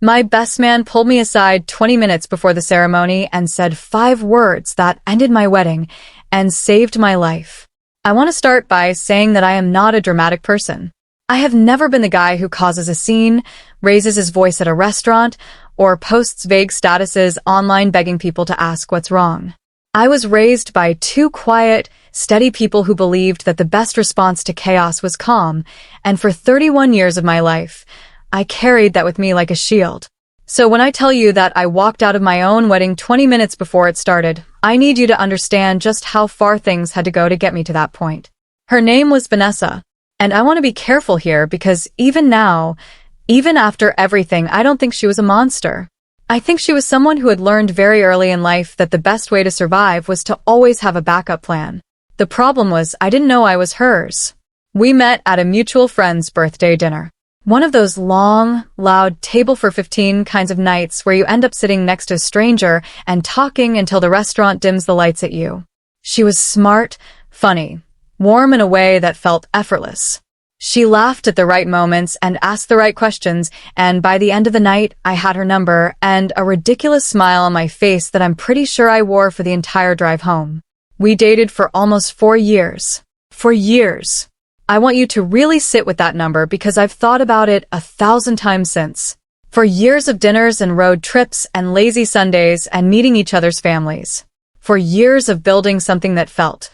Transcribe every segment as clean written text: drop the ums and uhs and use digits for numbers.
My best man pulled me aside 20 minutes before the ceremony and said 5 words that ended my wedding and saved my life. I want to start by saying that I am not a dramatic person. I have never been the guy who causes a scene, raises his voice at a restaurant, or posts vague statuses online begging people to ask what's wrong. I was raised by two quiet, steady people who believed that the best response to chaos was calm, and for 31 years of my life, I carried that with me like a shield. So when I tell you that I walked out of my own wedding 20 minutes before it started, I need you to understand just how far things had to go to get me to that point. Her name was Vanessa, and I want to be careful here because even now, even after everything, I don't think she was a monster. I think she was someone who had learned very early in life that the best way to survive was to always have a backup plan. The problem was I didn't know I was hers. We met at a mutual friend's birthday dinner. One of those long, loud table for 15 kinds of nights where you end up sitting next to a stranger and talking until the restaurant dims the lights at you. She was smart, funny, warm in a way that felt effortless. She laughed at the right moments and asked the right questions, and by the end of the night, I had her number and a ridiculous smile on my face that I'm pretty sure I wore for the entire drive home. We dated for almost 4 years. 4 years. I want you to really sit with that number because I've thought about it 1,000 times since. For years of dinners and road trips and lazy Sundays and meeting each other's families. For years of building something that felt,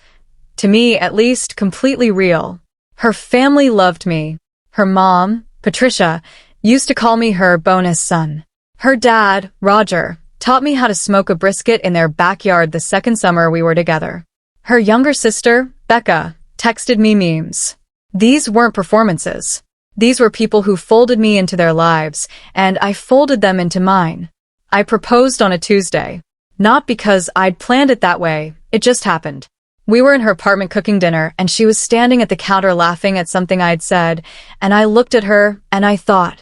to me at least, completely real. Her family loved me. Her mom, Patricia, used to call me her bonus son. Her dad, Roger, taught me how to smoke a brisket in their backyard the second summer we were together. Her younger sister, Becca, texted me memes. These weren't performances. These were people who folded me into their lives, and I folded them into mine. I proposed on a Tuesday. Not because I'd planned it that way, it just happened. We were in her apartment cooking dinner, and she was standing at the counter laughing at something I'd said, and I looked at her, and I thought,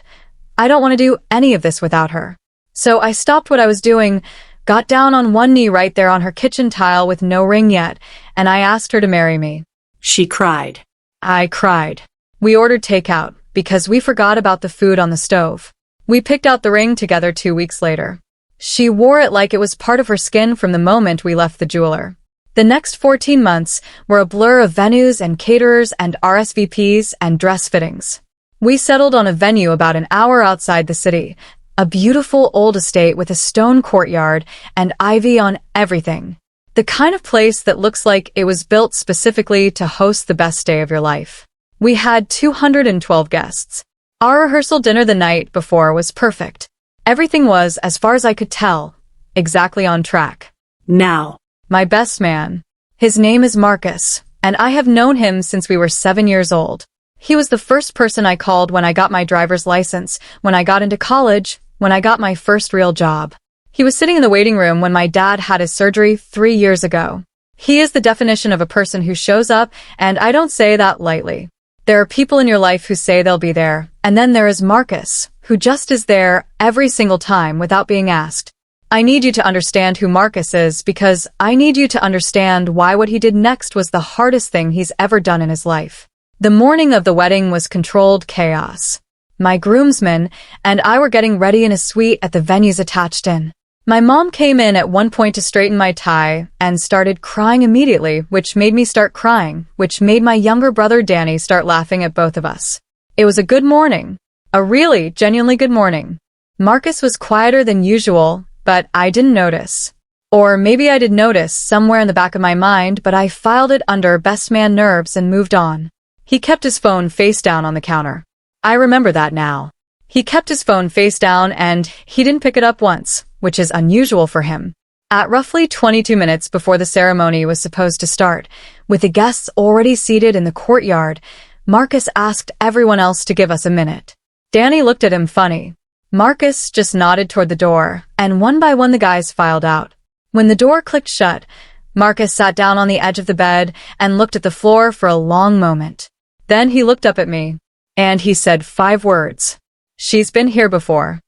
I don't want to do any of this without her. So I stopped what I was doing, got down on one knee right there on her kitchen tile with no ring yet, and I asked her to marry me. She cried. I cried. We ordered takeout, because we forgot about the food on the stove. We picked out the ring together 2 weeks later. She wore it like it was part of her skin from the moment we left the jeweler. The next 14 months were a blur of venues and caterers and RSVPs and dress fittings. We settled on a venue about an hour outside the city, a beautiful old estate with a stone courtyard and ivy on everything. The kind of place that looks like it was built specifically to host the best day of your life. We had 212 guests. Our rehearsal dinner the night before was perfect. Everything was, as far as I could tell, exactly on track. Now, my best man. His name is Marcus, and I have known him since we were 7 years old. He was the first person I called when I got my driver's license, when I got into college, when I got my first real job. He was sitting in the waiting room when my dad had his surgery 3 years ago. He is the definition of a person who shows up, and I don't say that lightly. There are people in your life who say they'll be there, and then there is Marcus, who just is there every single time without being asked. I need you to understand who Marcus is because I need you to understand why what he did next was the hardest thing he's ever done in his life. The morning of the wedding was controlled chaos. My groomsmen and I were getting ready in a suite at the venue's attached inn. My mom came in at one point to straighten my tie and started crying immediately, which made me start crying, which made my younger brother Danny start laughing at both of us. It was a good morning. A really, genuinely good morning. Marcus was quieter than usual, but I didn't notice. Or maybe I did notice somewhere in the back of my mind, but I filed it under best man nerves and moved on. He kept his phone face down on the counter. I remember that now. He kept his phone face down and he didn't pick it up once, which is unusual for him. At roughly 22 minutes before the ceremony was supposed to start, with the guests already seated in the courtyard, Marcus asked everyone else to give us a minute. Danny looked at him funny. Marcus just nodded toward the door, and one by one the guys filed out. When the door clicked shut, Marcus sat down on the edge of the bed and looked at the floor for a long moment. Then he looked up at me, and he said 5 words. She's been here before.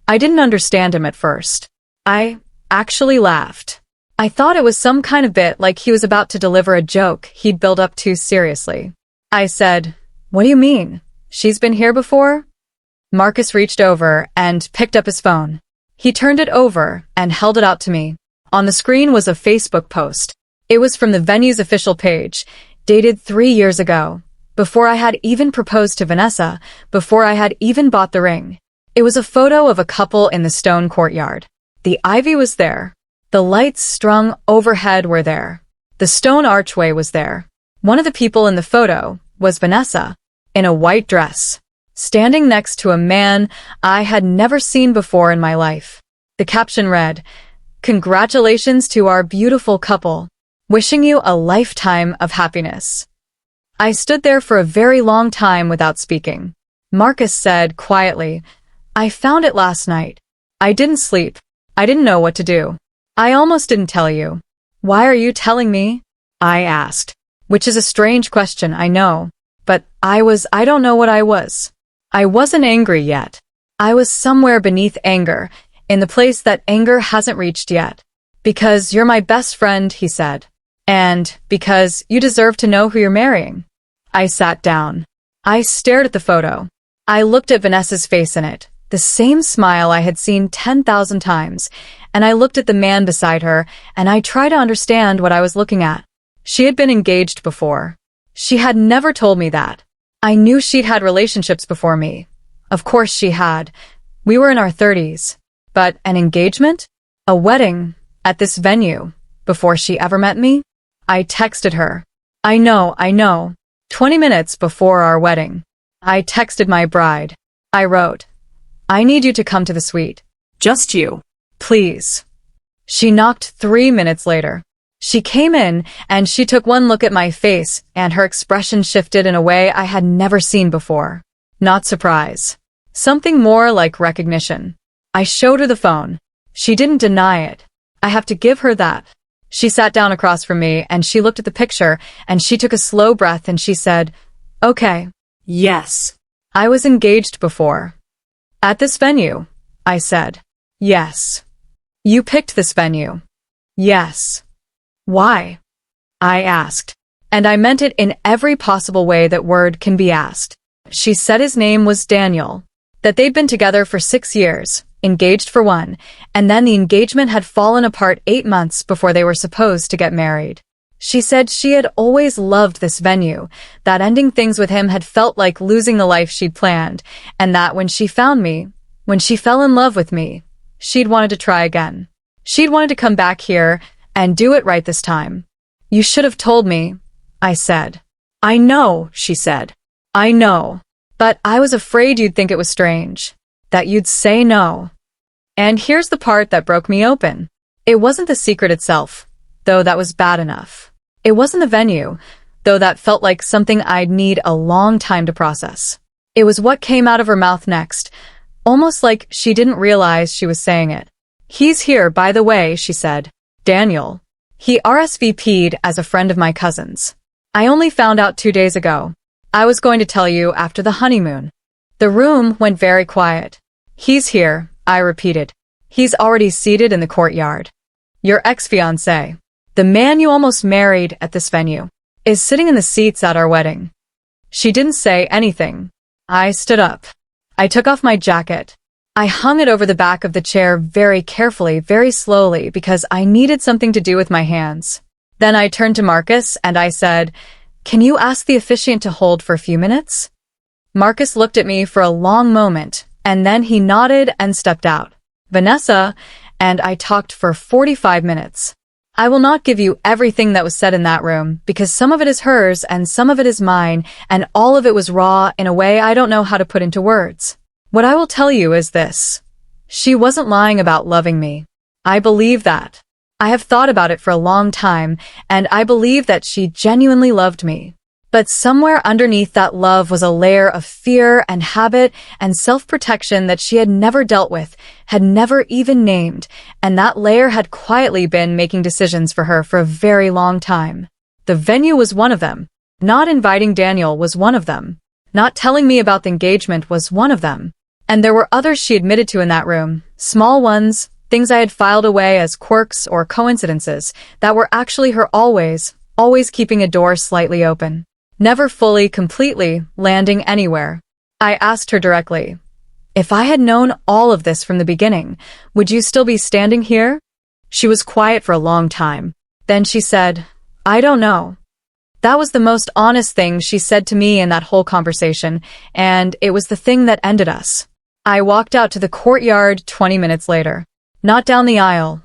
I didn't understand him at first. I actually laughed. I thought it was some kind of bit like he was about to deliver a joke he'd built up too seriously. I said, "What do you mean? She's been here before?" Marcus reached over and picked up his phone. He turned it over and held it out to me. On the screen was a Facebook post. It was from the venue's official page, dated 3 years ago, before I had even proposed to Vanessa, before I had even bought the ring. It was a photo of a couple in the stone courtyard. The ivy was there. The lights strung overhead were there. The stone archway was there. One of the people in the photo was Vanessa, in a white dress, standing next to a man I had never seen before in my life. The caption read, "Congratulations to our beautiful couple. Wishing you a lifetime of happiness." I stood there for a very long time without speaking. Marcus said quietly, "I found it last night. I didn't sleep. I didn't know what to do. I almost didn't tell you." "Why are you telling me?" I asked, which is a strange question, I know, but I don't know what I was. I wasn't angry yet. I was somewhere beneath anger, in the place that anger hasn't reached yet. "Because you're my best friend," he said. "And because you deserve to know who you're marrying." I sat down. I stared at the photo. I looked at Vanessa's face in it, the same smile I had seen 10,000 times, and I looked at the man beside her, and I tried to understand what I was looking at. She had been engaged before. She had never told me that. I knew she'd had relationships before me. Of course she had. We were in our 30s. But an engagement? A wedding? At this venue? Before she ever met me? I texted her. I know. 20 minutes before our wedding. I texted my bride. I wrote, "I need you to come to the suite. Just you. Please." She knocked 3 minutes later. She came in and she took one look at my face and her expression shifted in a way I had never seen before. Not surprise. Something more like recognition. I showed her the phone. She didn't deny it. I have to give her that. She sat down across from me and she looked at the picture and she took a slow breath and she said, "Okay." Yes. I was engaged before. At this venue, I said. Yes. You picked this venue. Yes. Why? I asked. And I meant it in every possible way that word can be asked. She said his name was Daniel, that they'd been together for 6 years, engaged for 1, and then the engagement had fallen apart 8 months before they were supposed to get married. She said she had always loved this venue, that ending things with him had felt like losing the life she'd planned, and that when she found me, when she fell in love with me, she'd wanted to try again. She'd wanted to come back here and do it right this time. "You should have told me," I said. "I know," she said. "I know. But I was afraid you'd think it was strange, that you'd say no." And here's the part that broke me open. It wasn't the secret itself, though that was bad enough. It wasn't the venue, though that felt like something I'd need a long time to process. It was what came out of her mouth next, almost like she didn't realize she was saying it. "He's here, by the way," she said. "Daniel. He RSVP'd as a friend of my cousin's. I only found out 2 days ago. I was going to tell you after the honeymoon." The room went very quiet. "He's here," I repeated. "He's already seated in the courtyard. Your ex-fiancé, the man you almost married at this venue, is sitting in the seats at our wedding." She didn't say anything. I stood up. I took off my jacket. I hung it over the back of the chair very carefully, very slowly, because I needed something to do with my hands. Then I turned to Marcus and I said, "Can you ask the officiant to hold for a few minutes?" Marcus looked at me for a long moment, and then he nodded and stepped out. Vanessa and I talked for 45 minutes. I will not give you everything that was said in that room, because some of it is hers and some of it is mine, and all of it was raw in a way I don't know how to put into words. What I will tell you is this. She wasn't lying about loving me. I believe that. I have thought about it for a long time, and I believe that she genuinely loved me. But somewhere underneath that love was a layer of fear and habit and self-protection that she had never dealt with, had never even named, and that layer had quietly been making decisions for her for a very long time. The venue was one of them. Not inviting Daniel was one of them. Not telling me about the engagement was one of them. And there were others she admitted to in that room, small ones, things I had filed away as quirks or coincidences that were actually her always keeping a door slightly open. Never fully, completely landing anywhere. I asked her directly, If I had known all of this from the beginning, would you still be standing here? She was quiet for a long time. Then she said, I don't know. That was the most honest thing she said to me in that whole conversation, and it was the thing that ended us. I walked out to the courtyard 20 minutes later. Not down the aisle.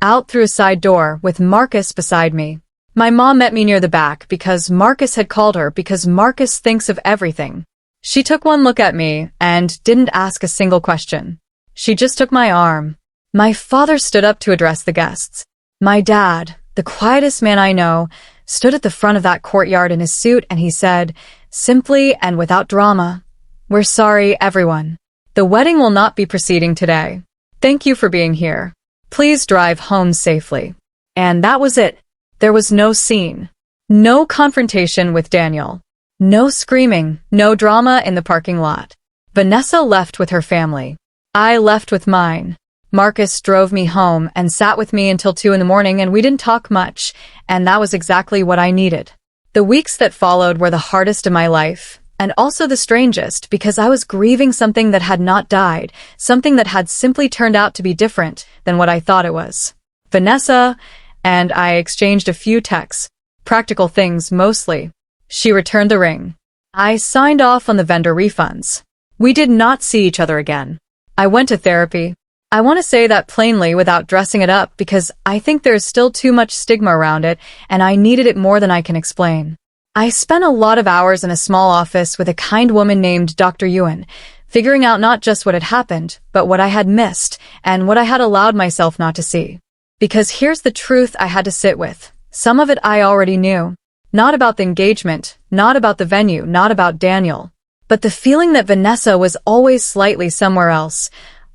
Out through a side door with Marcus beside me. My mom met me near the back because Marcus had called her because Marcus thinks of everything. She took one look at me and didn't ask a single question. She just took my arm. My father stood up to address the guests. My dad, the quietest man I know, stood at the front of that courtyard in his suit and he said, simply and without drama, we're sorry, everyone. The wedding will not be proceeding today. Thank you for being here. Please drive home safely. And that was it. There was no scene. No confrontation with Daniel. No screaming, no drama in the parking lot. Vanessa left with her family. I left with mine. Marcus drove me home and sat with me until 2 in the morning and we didn't talk much, and that was exactly what I needed. The weeks that followed were the hardest of my life, and also the strangest because I was grieving something that had not died, something that had simply turned out to be different than what I thought it was. Vanessa and I exchanged a few texts, practical things mostly. She returned the ring. I signed off on the vendor refunds. We did not see each other again. I went to therapy. I want to say that plainly without dressing it up because I think there's still too much stigma around it and I needed it more than I can explain. I spent a lot of hours in a small office with a kind woman named Dr. Ewan, figuring out not just what had happened, but what I had missed and what I had allowed myself not to see. Because here's the truth I had to sit with. Some of it I already knew. Not about the engagement, not about the venue, not about Daniel. But the feeling that Vanessa was always slightly somewhere else,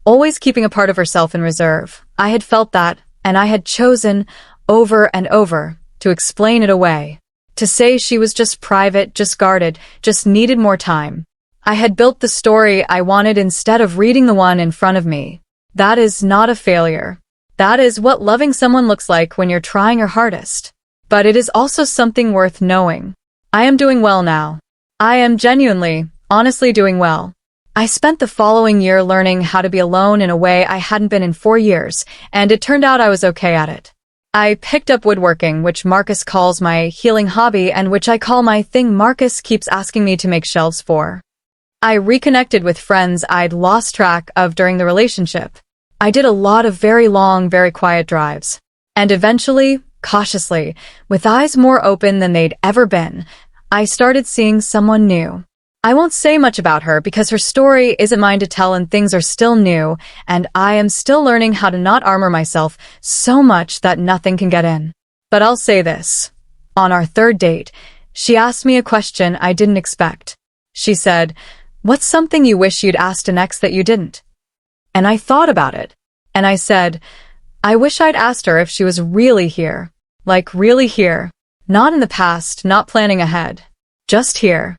always keeping a part of herself in reserve. I had felt that, and I had chosen, over and over, to explain it away. To say she was just private, just guarded, just needed more time. I had built the story I wanted instead of reading the one in front of me. That is not a failure. That is what loving someone looks like when you're trying your hardest. But it is also something worth knowing. I am doing well now. I am genuinely, honestly doing well. I spent the following year learning how to be alone in a way I hadn't been in 4 years, and it turned out I was okay at it. I picked up woodworking, which Marcus calls my healing hobby and which I call my thing Marcus keeps asking me to make shelves for. I reconnected with friends I'd lost track of during the relationship. I did a lot of very long, very quiet drives. And eventually, cautiously, with eyes more open than they'd ever been, I started seeing someone new. I won't say much about her because her story isn't mine to tell and things are still new, and I am still learning how to not armor myself so much that nothing can get in. But I'll say this. On our 3rd date, she asked me a question I didn't expect. She said, "What's something you wish you'd asked an ex that you didn't?" And I thought about it. And I said, I wish I'd asked her if she was really here. Like really here. Not in the past, not planning ahead. Just here.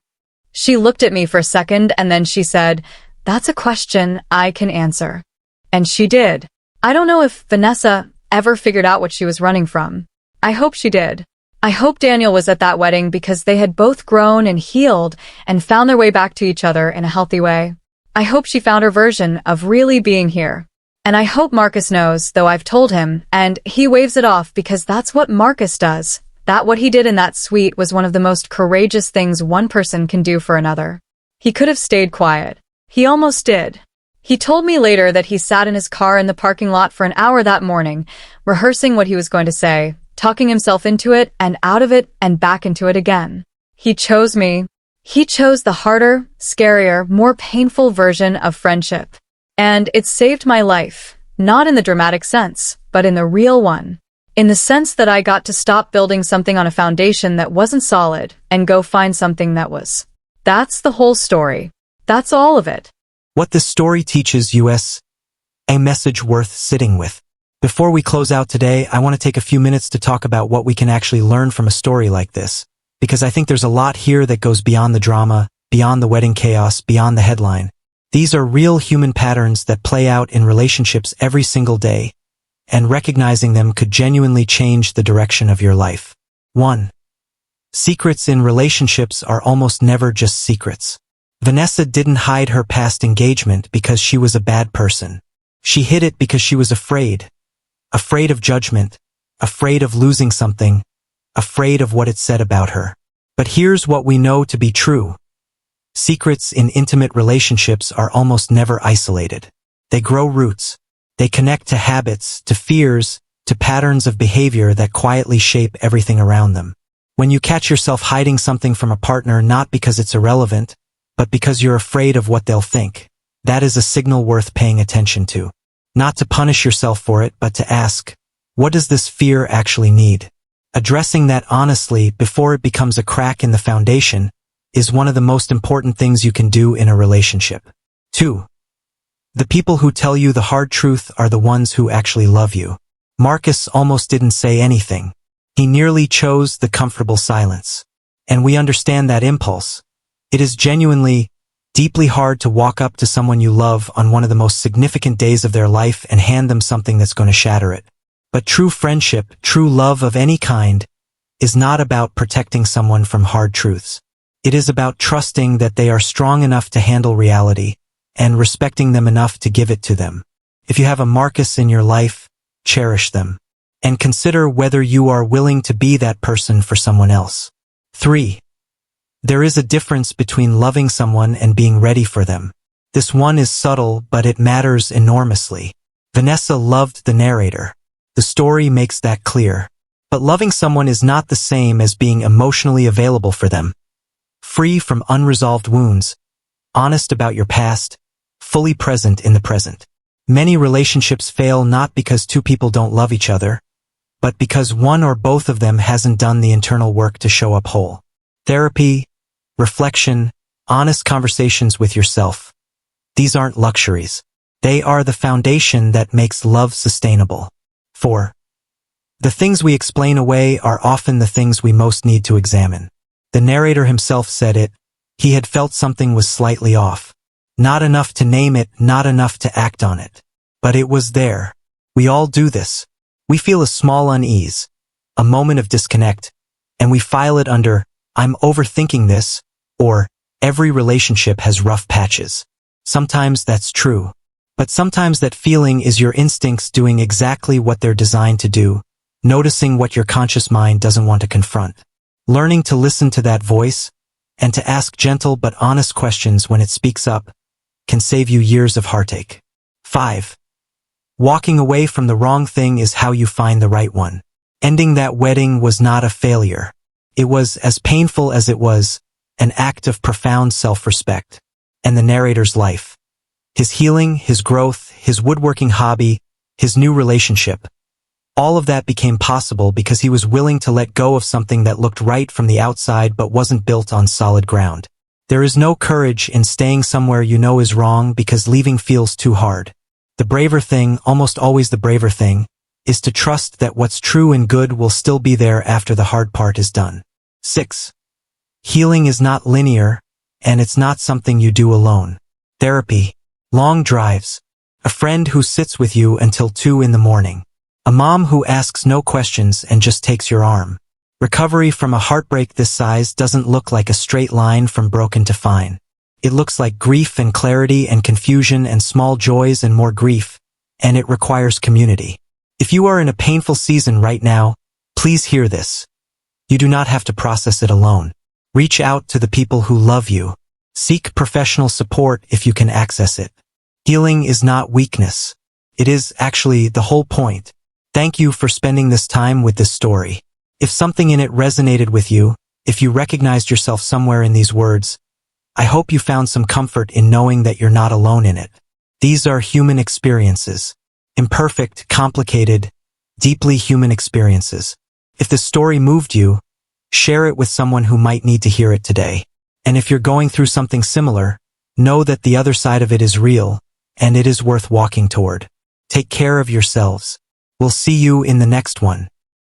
She looked at me for a second and then she said, "That's a question I can answer." And she did. I don't know if Vanessa ever figured out what she was running from. I hope she did. I hope Daniel was at that wedding because they had both grown and healed and found their way back to each other in a healthy way. I hope she found her version of really being here. And I hope Marcus knows, though I've told him, and he waves it off because that's what Marcus does. That what he did in that suite was one of the most courageous things one person can do for another. He could have stayed quiet. He almost did. He told me later that he sat in his car in the parking lot for an hour that morning, rehearsing what he was going to say, talking himself into it and out of it and back into it again. He chose me. He chose the harder, scarier, more painful version of friendship. And it saved my life, not in the dramatic sense, but in the real one. In the sense that I got to stop building something on a foundation that wasn't solid and go find something that was. That's the whole story. That's all of it. What this story teaches us, a message worth sitting with. Before we close out today, I want to take a few minutes to talk about what we can actually learn from a story like this, because I think there's a lot here that goes beyond the drama, beyond the wedding chaos, beyond the headline. These are real human patterns that play out in relationships every single day, and recognizing them could genuinely change the direction of your life. 1. Secrets in relationships are almost never just secrets. Vanessa didn't hide her past engagement because she was a bad person. She hid it because she was afraid. Afraid of judgment, afraid of losing something, afraid of what it said about her. But here's what we know to be true. Secrets in intimate relationships are almost never isolated. They grow roots. They connect to habits, to fears, to patterns of behavior that quietly shape everything around them. When you catch yourself hiding something from a partner not because it's irrelevant, but because you're afraid of what they'll think, that is a signal worth paying attention to. Not to punish yourself for it, but to ask, what does this fear actually need? Addressing that honestly before it becomes a crack in the foundation is one of the most important things you can do in a relationship. 2. The people who tell you the hard truth are the ones who actually love you. Marcus almost didn't say anything. He nearly chose the comfortable silence. And we understand that impulse. It is genuinely, deeply hard to walk up to someone you love on one of the most significant days of their life and hand them something that's going to shatter it. But true friendship, true love of any kind, is not about protecting someone from hard truths. It is about trusting that they are strong enough to handle reality and respecting them enough to give it to them. If you have a Marcus in your life, cherish them. And consider whether you are willing to be that person for someone else. 3. There is a difference between loving someone and being ready for them. This one is subtle, but it matters enormously. Vanessa loved the narrator. The story makes that clear. But loving someone is not the same as being emotionally available for them. Free from unresolved wounds, honest about your past, fully present in the present. Many relationships fail not because two people don't love each other, but because one or both of them hasn't done the internal work to show up whole. Therapy, reflection, honest conversations with yourself. These aren't luxuries. They are the foundation that makes love sustainable. 4. The things we explain away are often the things we most need to examine. The narrator himself said it. He had felt something was slightly off. Not enough to name it, not enough to act on it. But it was there. We all do this. We feel a small unease, a moment of disconnect, and we file it under, I'm overthinking this, or every relationship has rough patches. Sometimes that's true. But sometimes that feeling is your instincts doing exactly what they're designed to do, noticing what your conscious mind doesn't want to confront. Learning to listen to that voice, and to ask gentle but honest questions when it speaks up, can save you years of heartache. 5. Walking away from the wrong thing is how you find the right one. Ending that wedding was not a failure. It was, as painful as it was, an act of profound self-respect. And the narrator's life. His healing, his growth, his woodworking hobby, his new relationship. All of that became possible because he was willing to let go of something that looked right from the outside but wasn't built on solid ground. There is no courage in staying somewhere you know is wrong because leaving feels too hard. The braver thing, almost always the braver thing, is to trust that what's true and good will still be there after the hard part is done. 6. Healing is not linear, and it's not something you do alone. Therapy, long drives, a friend who sits with you until 2 in the morning, a mom who asks no questions and just takes your arm. Recovery from a heartbreak this size doesn't look like a straight line from broken to fine. It looks like grief and clarity and confusion and small joys and more grief, and it requires community. If you are in a painful season right now, please hear this. You do not have to process it alone. Reach out to the people who love you. Seek professional support if you can access it. Healing is not weakness. It is actually the whole point. Thank you for spending this time with this story. If something in it resonated with you, if you recognized yourself somewhere in these words, I hope you found some comfort in knowing that you're not alone in it. These are human experiences. Imperfect, complicated, deeply human experiences. If the story moved you, share it with someone who might need to hear it today. And if you're going through something similar, know that the other side of it is real, and it is worth walking toward. Take care of yourselves. We'll see you in the next one.